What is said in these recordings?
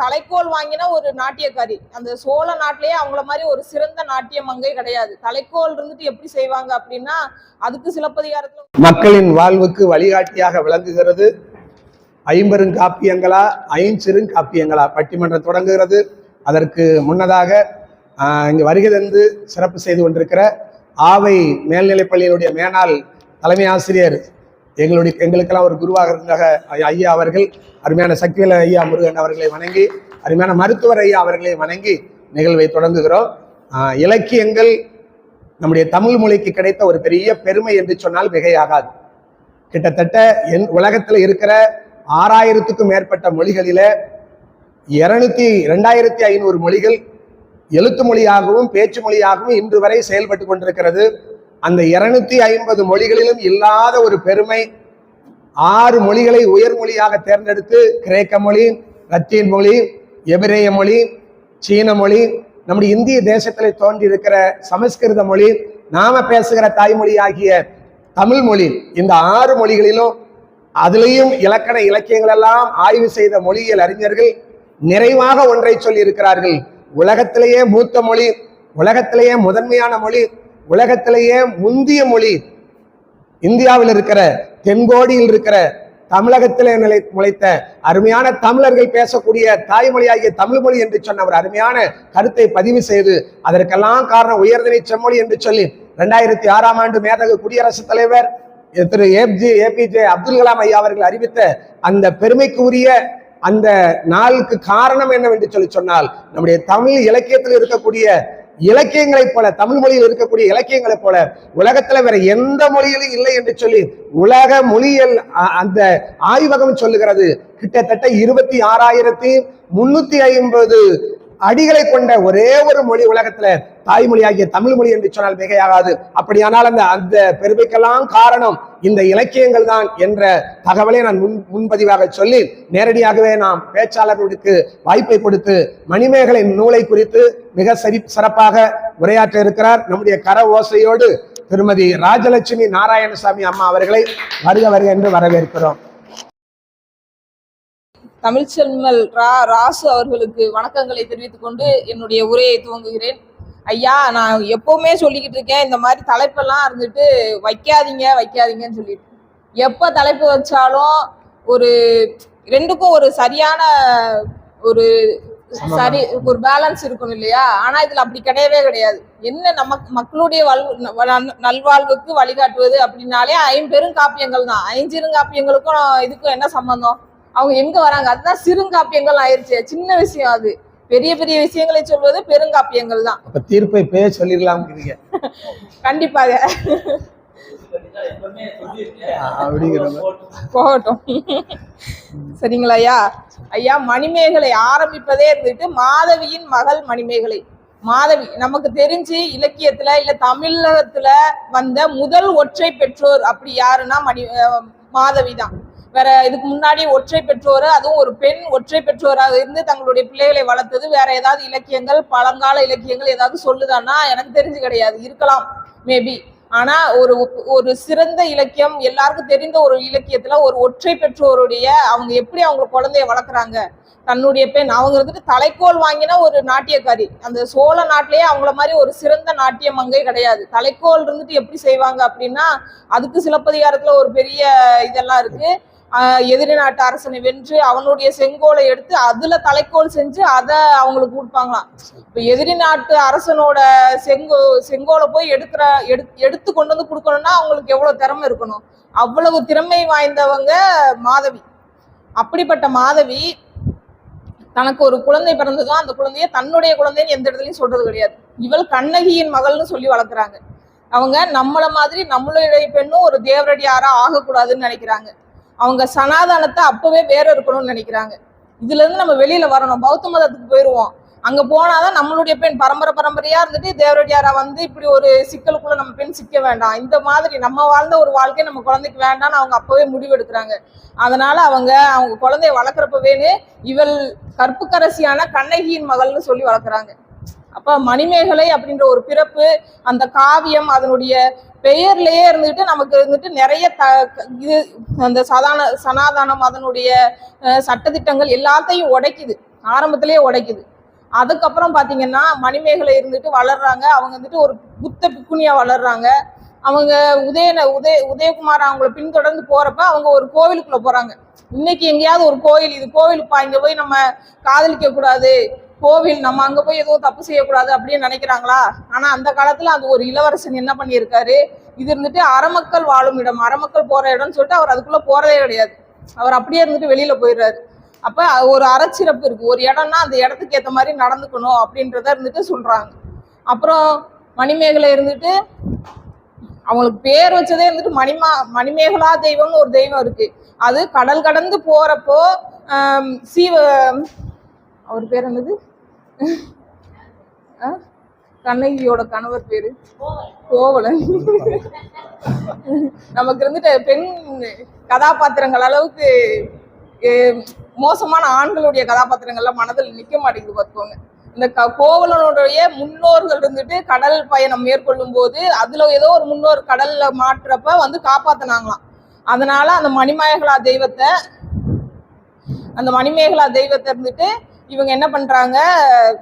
தலைக்கோல் வாங்கின ஒரு நாட்டியக்காரி. அந்த சோழ நாட்டிலேயே அவங்கள மாதிரி ஒரு சிறந்த நாட்டிய மங்கை கிடையாது. தலைக்கோல் இருந்துட்டு எப்படி செய்வாங்க அப்படின்னா அதுக்கு சிலப்பதிகாரத்துல மக்களின் வாழ்வுக்கு வழிகாட்டியாக விளங்குகிறது. ஐம்பெருங்காப்பியங்களா ஐஞ்சிறுங்காப்பியங்களா பட்டிமன்றம் தொடங்குகிறது. அதற்கு முன்னதாக இங்கு வருகை தந்து சிறப்பு செய்து கொண்டிருக்கிற ஆவை மேல்நிலைப்பள்ளியினுடைய மேனாள் தலைமை ஆசிரியர் எங்களுக்கெல்லாம் ஒரு குருவாக இருந்தாக ஐயா அவர்கள், அருமையான சக்திவேல் ஐயா முருகன் அவர்களை வணங்கி, அருமையான மருத்துவர் ஐயா அவர்களை வணங்கி நிகழ்வை தொடங்குகிறோம். இலக்கியங்கள் நம்முடைய தமிழ் மொழிக்கு கிடைத்த ஒரு பெரிய பெருமை என்று சொன்னால் மிகையாகாது. கிட்டத்தட்ட உலகத்தில் இருக்கிற 6000க்கும் மேற்பட்ட மொழிகளில 2500 மொழிகள் எழுத்து மொழியாகவும் பேச்சு மொழியாகவும் இன்று வரை செயல்பட்டு கொண்டிருக்கிறது. அந்த 250 மொழிகளிலும் இல்லாத ஒரு பெருமை 6 மொழிகளை உயர் மொழியாக தேர்ந்தெடுத்து கிரேக்க மொழி, லத்தீன் மொழி, எபிரேய மொழி, சீன மொழி, நம்முடைய இந்திய தேசத்தில் தோன்றி இருக்கிற சமஸ்கிருத மொழி, நாம பேசுகிற தாய்மொழி ஆகிய தமிழ் மொழி, இந்த 6 மொழிகளிலும் அதிலையும் இலக்கண இலக்கியங்கள் எல்லாம் ஆய்வு செய்த மொழியியல் அறிஞர்கள் நிறைவாக ஒன்றை சொல்லி இருக்கிறார்கள். உலகத்திலேயே மூத்த மொழி, உலகத்திலேயே முதன்மையான மொழி, உலகத்திலேயே முந்திய மொழி இந்தியாவில் இருக்கிற தென்கோடியில் இருக்கிற தமிழகத்திலே முளைத்த அருமையான தமிழர்கள் பேசக்கூடிய தாய்மொழி ஆகிய தமிழ் மொழி என்று சொன்ன ஒரு அருமையான கருத்தை பதிவு செய்து அதற்கெல்லாம் காரணம் உயர்தனை செம்மொழி என்று சொல்லி 2006ஆம் ஆண்டு மேதகு குடியரசுத் தலைவர் திரு ஏபிஜே அப்துல் கலாம் ஐயா அவர்கள் அறிவித்த அந்த பெருமைக்கு உரிய அந்த நாளுக்கு காரணம் என்னவென்று சொன்னால் நம்முடைய தமிழ் இலக்கியத்தில் இருக்கக்கூடிய இலக்கியங்களைப் போல, தமிழ் மொழியில் இருக்கக்கூடிய இலக்கியங்களைப் போல உலகத்துல வேற எந்த மொழியிலும் இல்லை என்று சொல்லி உலக மொழியியல் அந்த ஆய்வகம் சொல்லுகிறது. கிட்டத்தட்ட 26,350 அடிகளை கொண்ட ஒரே ஒரு மொழி உலகத்துல தாய்மொழி ஆகிய தமிழ் மொழி என்று சொன்னால் மிகையாகாது. அப்படியானால் அந்த பெருமைக்கெல்லாம் காரணம் இந்த இலக்கியங்கள் தான் என்ற தகவலை நான் முன்பதிவாக சொல்லி நேரடியாகவே நாம் பேச்சாளர்களுக்கு வாய்ப்பை கொடுத்து மணிமேகலையின் நூலை குறித்து மிக சிறப்பாக உரையாற்ற இருக்கிறார் நம்முடைய கர ஓசையோடு திருமதி ராஜலட்சுமி நாராயணசாமி அம்மா அவர்களை வருக வருக என்று வரவேற்கிறோம். தமிழ்ச்செல்வன் ராசு அவர்களுக்கு வணக்கங்களை தெரிவித்துக் கொண்டு என்னுடைய உரையை துவங்குகிறேன். ஐயா, நான் எப்பவுமே சொல்லிக்கிட்டு இருக்கேன், இந்த மாதிரி தலைப்பெல்லாம் இருந்துட்டு வைக்காதீங்கன்னு சொல்லிட்டு, எப்ப தலைப்பு வச்சாலும் ஒரு ரெண்டுக்கும் ஒரு சரியான ஒரு பேலன்ஸ் இருக்கணும் இல்லையா? ஆனா இதுல அப்படி கிடையாது. என்ன மக்களுடைய நல்வாழ்வுக்கு வழிகாட்டுவது அப்படின்னாலே ஐம்பெருங்காப்பியங்கள் தான். ஐஞ்சிறுங்காப்பியங்களுக்கும் இதுக்கும் என்ன சம்பந்தம்? அவங்க எங்க வராங்க? அதுதான் சிறுங்காப்பியங்கள் ஆயிருச்சு. சின்ன விஷயம் அது. பெரிய பெரிய விஷயங்களை சொல்வது பெருங்காப்பியங்கள் தான். தீர்ப்பை பேர் சொல்லிடலாம். கண்டிப்பாக போகட்டும். சரிங்களா ஐயா? ஐயா, மணிமேகலை ஆரம்பிப்பதே இருந்துட்டு மாதவியின் மகள் மணிமேகலை. மாதவி நமக்கு தெரிஞ்சு இலக்கியத்துல இல்ல தமிழகத்துல வந்த முதல் ஒற்றை பெற்றோர் அப்படி யாருன்னா மாதவி தான். வேற இதுக்கு முன்னாடி ஒற்றை பெற்றோர், அதுவும் ஒரு பெண் ஒற்றை பெற்றோராக இருந்து தங்களுடைய பிள்ளைகளை வளர்த்தது வேற ஏதாவது இலக்கியங்கள், பழங்கால இலக்கியங்கள் ஏதாவது சொல்லுதான்னா எனக்கு தெரிஞ்சு கிடையாது. இருக்கலாம் மேபி. ஆனா ஒரு சிறந்த இலக்கியம், எல்லாருக்கும் தெரிந்த ஒரு இலக்கியத்துல ஒரு ஒற்றை பெற்றோருடைய அவங்க எப்படி அவங்க குழந்தைய வளர்க்குறாங்க, தன்னுடைய பெண் அவங்க இருந்துட்டு தலைக்கோல் வாங்கின ஒரு நாட்டியக்காரி. அந்த சோழ நாட்டிலேயே அவங்கள மாதிரி ஒரு சிறந்த நாட்டிய மங்கை கிடையாது. தலைக்கோல் இருந்துட்டு எப்படி செய்வாங்க அப்படின்னா அதுக்கு சிலப்பதிகாரத்துல ஒரு பெரிய இதெல்லாம் இருக்கு. எதிரி நாட்டு அரசனை வென்று அவனுடைய செங்கோலை எடுத்து அதுல தலைக்கோல் செஞ்சு அதை அவங்களுக்கு கொடுப்பாங்களாம். இப்ப எதிரி நாட்டு அரசனோட செங்கோலை போய் எடுத்து கொண்டு வந்து கொடுக்கணும்னா அவங்களுக்கு எவ்வளவு திறமை இருக்கணும். அவ்வளவு திறமை வாய்ந்தவங்க மாதவி. அப்படிப்பட்ட மாதவி தனக்கு ஒரு குழந்தை பிறந்ததும் அந்த குழந்தைய தன்னுடைய குழந்தைன்னு எந்த இடத்துலயும் சொல்றது கிடையாது. இவள் கண்ணகியின் மகள்னு சொல்லி வளர்க்குறாங்க. அவங்க நம்மள மாதிரி நம்மளுடைய பெண்ணும் ஒரு தேவரடியாரா ஆகக்கூடாதுன்னு நினைக்கிறாங்க. அவங்க சனாதனத்தை அப்பவே வேற இருக்கணும்னு நினைக்கிறாங்க. இதுல இருந்து நம்ம வெளியில வரணும். பௌத்த மதத்துக்கு போயிடுவோம். அங்க போனாதான் நம்மளுடைய பெண் பரம்பரையா இருந்துட்டு தேவரடியாரா வந்து இப்படி ஒரு சிக்கலுக்குள்ள நம்ம பெண் சிக்க வேண்டாம். இந்த மாதிரி நம்ம வாழ்ந்த ஒரு வாழ்க்கை நம்ம குழந்தைக்கு வேண்டாம்னு அவங்க அப்பவே முடிவெடுக்கிறாங்க. அதனால அவங்க குழந்தைய வளர்க்குறப்பவேன்னு இவள் கற்புக்கரசியான கண்ணகியின் மகள்னு சொல்லி வளர்க்குறாங்க. அப்ப மணிமேகலை அப்படின்ற ஒரு பிறப்பு, அந்த காவியம் அதனுடைய பெயர்லயே இருந்துட்டு நமக்கு இருந்துட்டு நிறைய இது அந்த சனாதனம் அதனுடைய சட்டதிட்டங்கள் எல்லாத்தையும் உடைக்குது. ஆரம்பத்திலேயே உடைக்குது. அதுக்கப்புறம் பாத்தீங்கன்னா மணிமேகலை இருந்துட்டு வளர்றாங்க. அவங்க வந்துட்டு ஒரு புத்த பிக்குனியா வளர்றாங்க. அவங்க உதயகுமார் அவங்கள பின்தொடர்ந்து போறப்ப அவங்க ஒரு கோவிலுக்குள்ள போறாங்க. இன்னைக்கு எங்கேயாவது ஒரு கோயில், இது கோவிலுப்பா, இங்க போய் நம்ம காதலிக்க கூடாது, கோவில், நம்ம அங்க போய் எதுவும் தப்பு செய்யக்கூடாது அப்படின்னு நினைக்கிறாங்களா? ஆனா அந்த காலத்துல அது ஒரு இளவரசன் என்ன பண்ணியிருக்காரு, இது இருந்துட்டு அறமக்கள் வாழும் இடம், அறமக்கள் போற இடம்னு சொல்லிட்டு அவர் அதுக்குள்ள போறதே கிடையாது. அவர் அப்படியே இருந்துட்டு வெளியில போயிடுறாரு. அப்ப ஒரு அறச்சிறப்பு இருக்கு. ஒரு இடம்னா அந்த இடத்துக்கு ஏற்ற மாதிரி நடந்துக்கணும் அப்படின்றத இருந்துட்டு சொல்றாங்க. அப்புறம் மணிமேகலை இருந்துட்டு அவங்களுக்கு பேர் வச்சதே இருந்துட்டு மணிமேகலா தெய்வம்னு ஒரு தெய்வம் இருக்கு. அது கடல் கடந்து போறப்போ அவர் பேர் என்னது, கண்ணகியோட கணவர் பேரு கோவலன். நமக்கு இருந்துட்டு பெண் கதாபாத்திரங்கள் அளவுக்கு மோசமான ஆண்களுடைய கதாபாத்திரங்கள்லாம் மனதில் நிக்க மாட்டேங்குது பார்த்துக்கோங்க. இந்த கோவலனுடைய முன்னோர்கள் இருந்துட்டு கடல் பயணம் மேற்கொள்ளும் போது அதுல ஏதோ ஒரு முன்னோர் கடல்ல மாட்டுறப்ப வந்து காப்பாத்தினாங்களாம். அதனால அந்த மணிமேகலா தெய்வத்தை இருந்துட்டு இவங்க என்ன பண்றாங்க,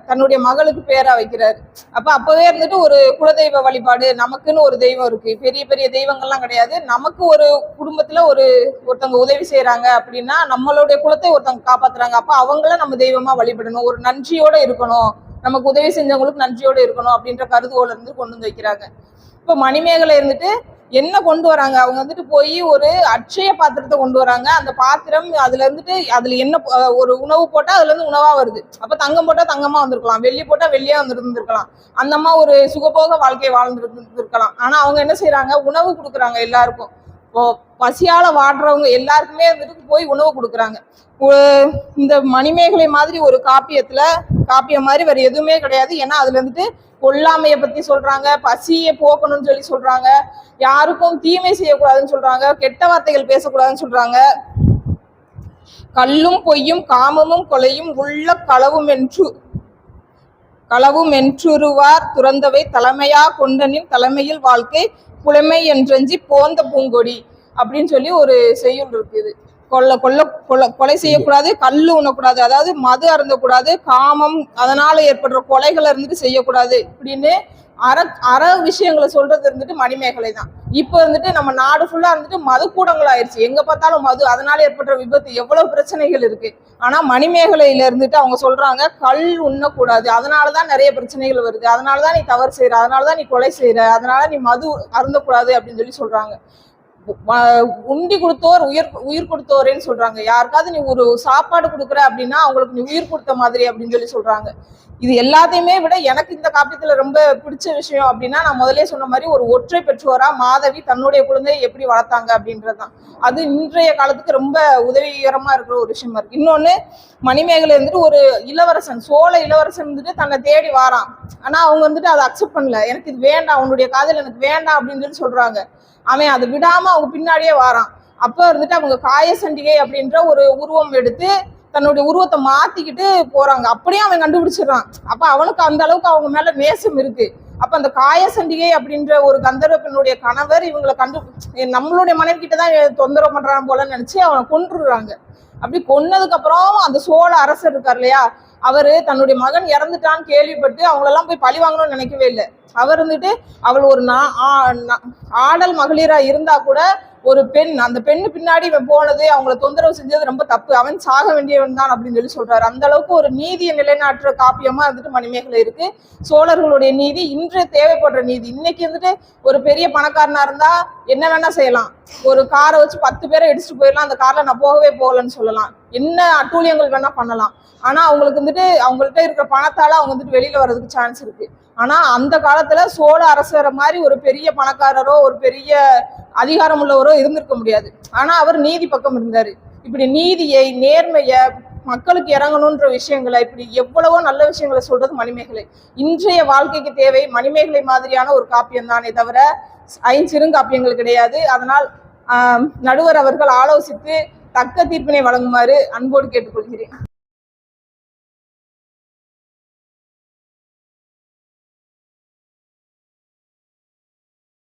தன்னுடைய மகளுக்கு பேரா வைக்கிறாரு. அப்பவே இருந்துட்டு ஒரு குலதெய்வ வழிபாடு, நமக்குன்னு ஒரு தெய்வம் இருக்கு, பெரிய பெரிய தெய்வங்கள்லாம் கிடையாது. நமக்கு ஒரு குடும்பத்துல ஒருத்தவங்க உதவி செய்யறாங்க அப்படின்னா நம்மளுடைய குலத்தை ஒருத்தவங்க காப்பாத்துறாங்க, அப்ப அவங்கள நம்ம தெய்வமா வழிபடணும், ஒரு நன்றியோட இருக்கணும், நமக்கு உதவி செஞ்சவங்களுக்கு நன்றியோட இருக்கணும் அப்படின்ற கருதுகோள இருந்து கொண்டு வந்து வைக்கிறாங்க. இப்ப மணிமேகலை இருந்துட்டு என்ன கொண்டு வராங்க, அவங்க வந்துட்டு போய் ஒரு அட்சய பாத்திரத்தை கொண்டு வராங்க. அந்த பாத்திரம் அதுல இருந்துட்டு அதுல என்ன ஒரு உணவு போட்டா அதுல இருந்து உணவா வருது. அப்ப தங்கம் போட்டா தங்கமா வந்திருக்கலாம், வெள்ளி போட்டா வெள்ளியா வந்துருந்துருக்கலாம், அந்த அம்மா ஒரு சுகபோக வாழ்க்கையை வாழ்ந்துருக்கலாம். ஆனா அவங்க என்ன செய்யறாங்க, உணவு கொடுக்குறாங்க எல்லாருக்கும். பசியால வாடுறவங்க எல்லாருக்குமே வந்துட்டு போய் உணவு கொடுக்குறாங்க. இந்த மணிமேகலை மாதிரி ஒரு காப்பியம் மாதிரி வேற எதுவுமே கிடையாது. ஏன்னா அதுல இருந்துட்டு கொல்லாமைய பத்தி சொல்றாங்க, பசியை போக்கணும்னு சொல்றாங்க, யாருக்கும் தீமை செய்யக்கூடாதுன்னு சொல்றாங்க, கெட்ட வார்த்தைகள் பேசக்கூடாதுன்னு சொல்றாங்க, கல்லும் பொய்யும் காமமும் கொலையும் உள்ள களவும் என்றுருவார் துறந்தவை தலைமையா கொண்டனின் தலைமையில் வாழ்க்கை புலமை என்றஞ்சி போந்த பூங்கொடி அப்படின்னு சொல்லி ஒரு செய்யுள் இருக்குது. கொலை செய்யக்கூடாது, கல்லு உண்ணக்கூடாது, அதாவது மது அருந்தக்கூடாது, காமம் அதனால ஏற்படுற கொலைகளை இருந்துட்டு செய்யக்கூடாது இப்படின்னு அற விஷயங்களை சொல்றது இருந்துட்டு மணிமேகலை தான். இப்ப இருந்துட்டு நம்ம நாடு ஃபுல்லா இருந்துட்டு மது கூடங்கள் ஆயிடுச்சு, எங்க பார்த்தாலும் மது, அதனால ஏற்படுற விபத்து, எவ்வளவு பிரச்சனைகள் இருக்கு. ஆனா மணிமேகலையில இருந்துட்டு அவங்க சொல்றாங்க கல் உண்ணக்கூடாது, அதனாலதான் நிறைய பிரச்சனைகள் வருது, அதனாலதான் நீ தவறு செய்யற, அதனாலதான் நீ கொலை செய்யற, அதனால நீ மது அருந்தக்கூடாது அப்படின்னு சொல்றாங்க. உண்டி கொடுத்தோர் உயிர் கொடுத்தோரேன்னு சொல்றாங்க. யாருக்காவது நீ ஒரு சாப்பாடு கொடுக்குற அப்படின்னா அவங்களுக்கு நீ உயிர் கொடுத்த மாதிரி அப்படின்னு சொல்றாங்க. இது எல்லாத்தையுமே விட எனக்கு இந்த காப்பியத்துல ரொம்ப பிடிச்ச விஷயம் அப்படின்னா, நான் முதலே சொன்ன மாதிரி ஒரு ஒற்றை பெற்றோரா மாதவி தன்னுடைய குழந்தையை எப்படி வளர்த்தாங்க அப்படின்றதுதான். அது இன்றைய காலத்துக்கு ரொம்ப உதவிகரமா இருக்கிற ஒரு விஷயமா இருக்கு. இன்னொன்னு, மணிமேகலை வந்துட்டு ஒரு இளவரசன், சோழ இளவரசன் வந்துட்டு தன்னை தேடி வாரான். ஆனா அவங்க வந்துட்டு அதை அக்செப்ட் பண்ணல, எனக்கு இது வேண்டாம், உன்னுடைய காதல் எனக்கு வேண்டாம் அப்படின்னு சொல்றாங்க. அவன் அதை விடாம அவங்க பின்னாடியே வாரான். அப்ப இருந்துட்டு அவங்க காயசண்டிகை அப்படின்ற ஒரு உருவம் எடுத்து தன்னுடைய உருவத்தை மாத்திக்கிட்டு போறாங்க. அப்படியே அவன் கண்டுபிடிச்சிடறான். அப்ப அவனுக்கு அந்த அளவுக்கு அவங்க மேல நேசம் இருக்கு. அப்ப அந்த காயசண்டிகை அப்படின்ற ஒரு கந்தர்வ பெண்ணுடைய கணவர் இவங்களை நம்மளுடைய மனைவி கிட்டதான் தொந்தரவு பண்றான் போலன்னு நினைச்சு அவனை கொன்றுறாங்க. அப்படி கொன்னதுக்கு அப்புறம் அந்த சோழ அரசர் இருக்கார் இல்லையா, அவரு தன்னுடைய மகன் இறந்துட்டான்னு கேள்விப்பட்டு அவங்களெல்லாம் போய் பழி வாங்கணும்னு நினைக்கவே இல்லை. அவர் இருந்துட்டு அவள் ஒரு ஆடல் மகளிரா இருந்தா கூட ஒரு பெண், அந்த பெண்ணு பின்னாடி போனது, அவங்களை தொந்தரவு செஞ்சது ரொம்ப தப்பு, அவன் சாக வேண்டியவன் தான் அப்படின்னு சொல்றாரு. அந்த அளவுக்கு ஒரு நீதியை நிலைநாட்டுற காப்பியமா வந்துட்டு மணிமேகலை இருக்கு. சோழர்களுடைய நீதி, இன்று தேவைப்படுற நீதி. இன்னைக்கு வந்துட்டு ஒரு பெரிய பணக்காரனா இருந்தா என்ன வேணா செய்யலாம், ஒரு காரை வச்சு 10 பேரை இடிச்சுட்டு போயிடலாம், அந்த கார்ல நான் போகவே போகலன்னு சொல்லலாம், என்ன அட்டூழியங்கள் வேணா பண்ணலாம். ஆனா அவங்களுக்கு வந்துட்டு அவங்கள்ட்ட இருக்கிற பணத்தால அவங்க வந்துட்டு வெளியில வர்றதுக்கு சான்ஸ் இருக்கு. ஆனா அந்த காலத்துல சோழ அரசரை மாதிரி ஒரு பெரிய பணக்காரரோ ஒரு பெரிய அதிகாரம் உள்ளவரோ இருந்திருக்க முடியாது. ஆனா அவர் நீதி பக்கம் இருந்தாரு. இப்படி நீதியை, நேர்மைய, மக்களுக்கு இறங்கணும்ன்ற விஷயங்களை, இப்படி எவ்வளவோ நல்ல விஷயங்களை சொல்றது மணிமேகலை. இன்றைய வாழ்க்கைக்கு தேவை மணிமேகலை மாதிரியான ஒரு காப்பியம் தானே தவிர ஐஞ்சிறுங்காப்பியங்கள் கிடையாது. அதனால் நடுவர் அவர்கள் ஆலோசித்து தக்க தீர்ப்பினை வழங்குமாறு அன்போடு கேட்டுக்கொள்கிறேன்.